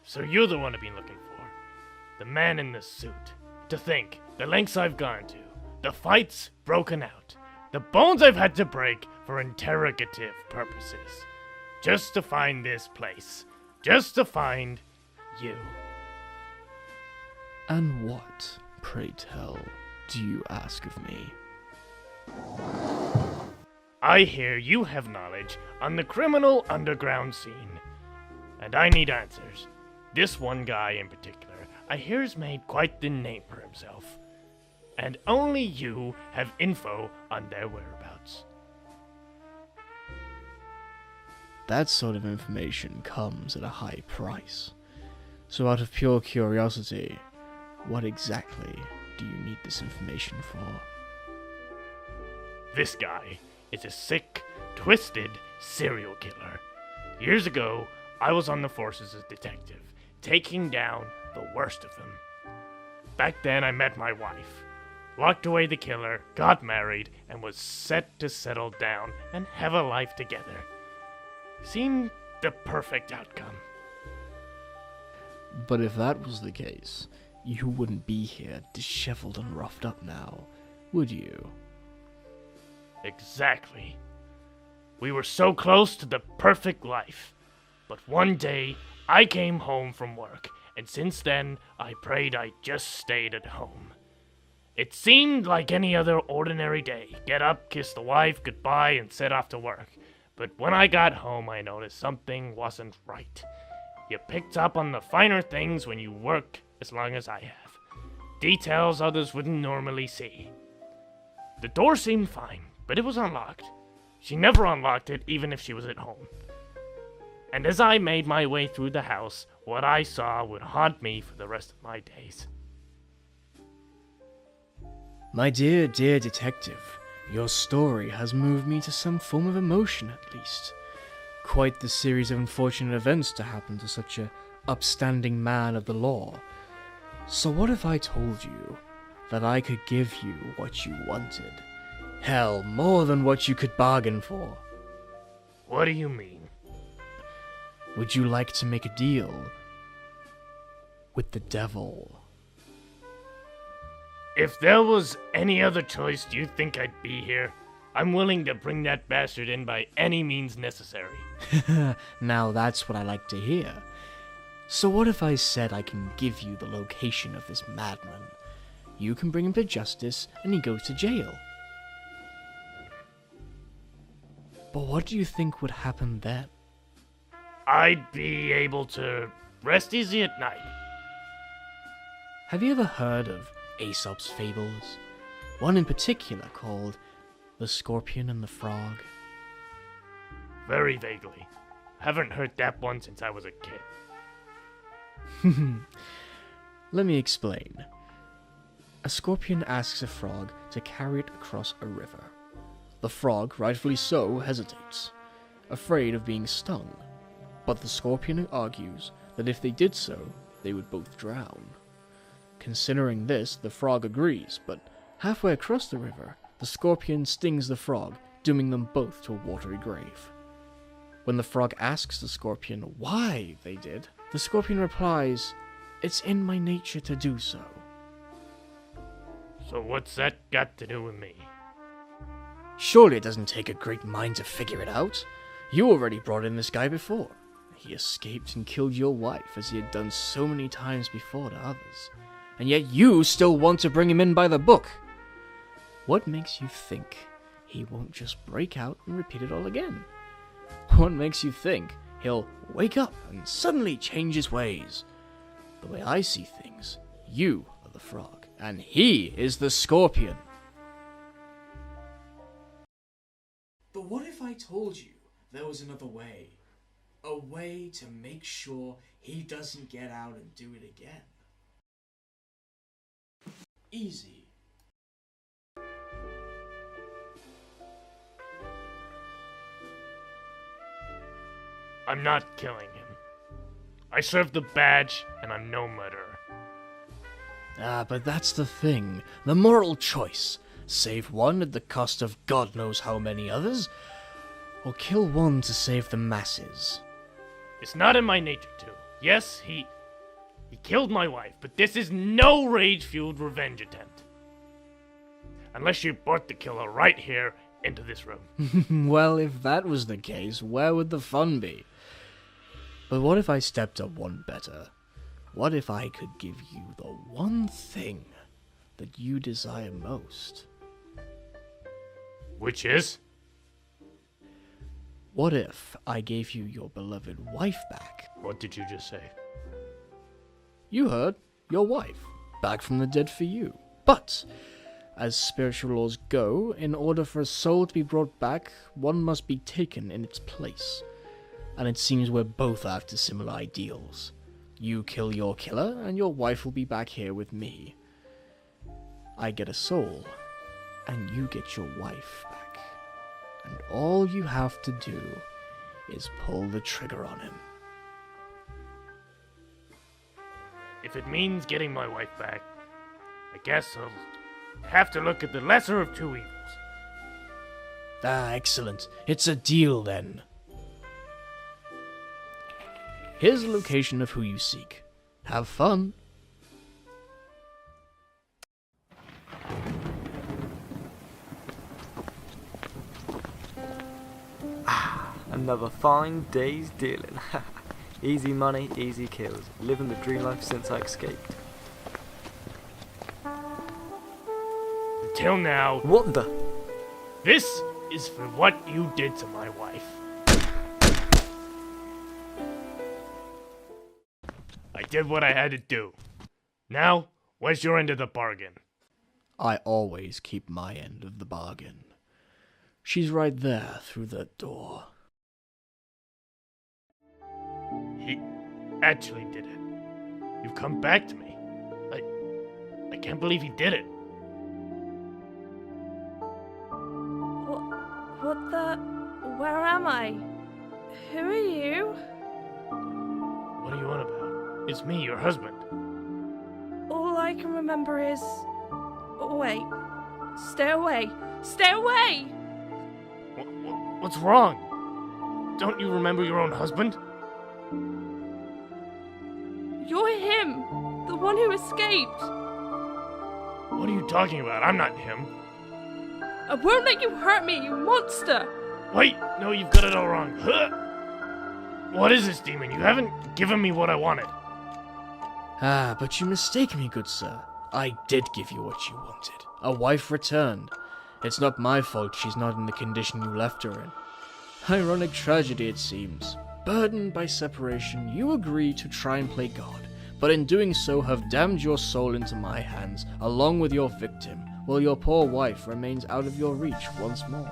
So you're the one I've been looking for. The man in the suit. To think, the lengths I've gone to. The fights broken out. The bones I've had to break for interrogative purposes. Just to find this place. Just to find you. And what, pray tell, do you ask of me? I hear you have knowledge on the criminal underground scene. And I need answers. This one guy in particular, I hear has made quite the name for himself. And only you have info on their whereabouts. That sort of information comes at a high price. So out of pure curiosity, what exactly do you need this information for? This guy is a sick, twisted serial killer. Years ago, I was on the force as a detective, taking down the worst of them. Back then, I met my wife, locked away the killer, got married, and was set to settle down and have a life together. Seemed the perfect outcome. But if that was the case, you wouldn't be here disheveled and roughed up now, would you? Exactly. We were so close to the perfect life. But one day, I came home from work, and since then, I prayed I just stayed at home. It seemed like any other ordinary day. Get up, kiss the wife goodbye, and set off to work. But when I got home, I noticed something wasn't right. You picked up on the finer things when you work as long as I have. Details others wouldn't normally see. The door seemed fine, but it was unlocked. She never unlocked it, even if she was at home. And as I made my way through the house, what I saw would haunt me for the rest of my days. My dear, dear detective, your story has moved me to some form of emotion at least. Quite the series of unfortunate events to happen to such a upstanding man of the law. So what if I told you that I could give you what you wanted? Hell, more than what you could bargain for. What do you mean? Would you like to make a deal with the devil? If there was any other choice, do you think I'd be here? I'm willing to bring that bastard in by any means necessary. Now that's what I like to hear. So what if I said I can give you the location of this madman? You can bring him to justice, and he goes to jail. But what do you think would happen then? I'd be able to rest easy at night. Have you ever heard of Aesop's fables? One in particular called The Scorpion and the Frog? Very vaguely. Haven't heard that one since I was a kid. Let me explain. A scorpion asks a frog to carry it across a river. The frog, rightfully so, hesitates, afraid of being stung. But the scorpion argues that if they did so, they would both drown. Considering this, the frog agrees, but halfway across the river, the scorpion stings the frog, dooming them both to a watery grave. When the frog asks the scorpion why they did, the scorpion replies, "It's in my nature to do so." So what's that got to do with me? Surely it doesn't take a great mind to figure it out. You already brought in this guy before. He escaped and killed your wife, as he had done so many times before to others. And yet you still want to bring him in by the book. What makes you think he won't just break out and repeat it all again? What makes you think he'll wake up and suddenly change his ways? The way I see things, you are the frog, and he is the scorpion. But what if I told you there was another way? A way to make sure he doesn't get out and do it again? Easy. I'm not killing him. I serve the badge, and I'm no murderer. Ah, but that's the thing. The moral choice. Save one at the cost of God knows how many others, or kill one to save the masses. It's not in my nature to. Yes, he killed my wife, but this is no rage-fueled revenge attempt. Unless you brought the killer right here into this room. Well, if that was the case, where would the fun be? But what if I stepped up one better? What if I could give you the one thing that you desire most? Which is? What if I gave you your beloved wife back? What did you just say? You heard. Your wife. Back from the dead for you. But, as spiritual laws go, in order for a soul to be brought back, one must be taken in its place. And it seems we're both after similar ideals. You kill your killer, and your wife will be back here with me. I get a soul, and you get your wife back. And all you have to do is pull the trigger on him. If it means getting my wife back, I guess I'll have to look at the lesser of two evils. Ah, excellent. It's a deal, then. Here's the location of who you seek. Have fun. Another fine day's dealing. Easy money, easy kills. Living the dream life since I escaped. Until now, What the? this is for what you did to my wife. I did what I had to do. Now, where's your end of the bargain? I always keep my end of the bargain. She's right there through that door. He actually did it. You've come back to me. I can't believe he did it. What the? Where am I? Who are you? What are you on about? It's me, your husband. All I can remember is... Wait. Stay away. Stay away! What's wrong? Don't you remember your own husband? You're him! The one who escaped! What are you talking about? I'm not him. I won't let you hurt me, you monster! Wait, no, you've got it all wrong. Huh? What is this demon? You haven't given me what I wanted. Ah, but you mistake me, good sir. I did give you what you wanted. A wife returned. It's not my fault she's not in the condition you left her in. Ironic tragedy, it seems. Burdened by separation, you agree to try and play God, but in doing so have damned your soul into my hands, along with your victim, while your poor wife remains out of your reach once more.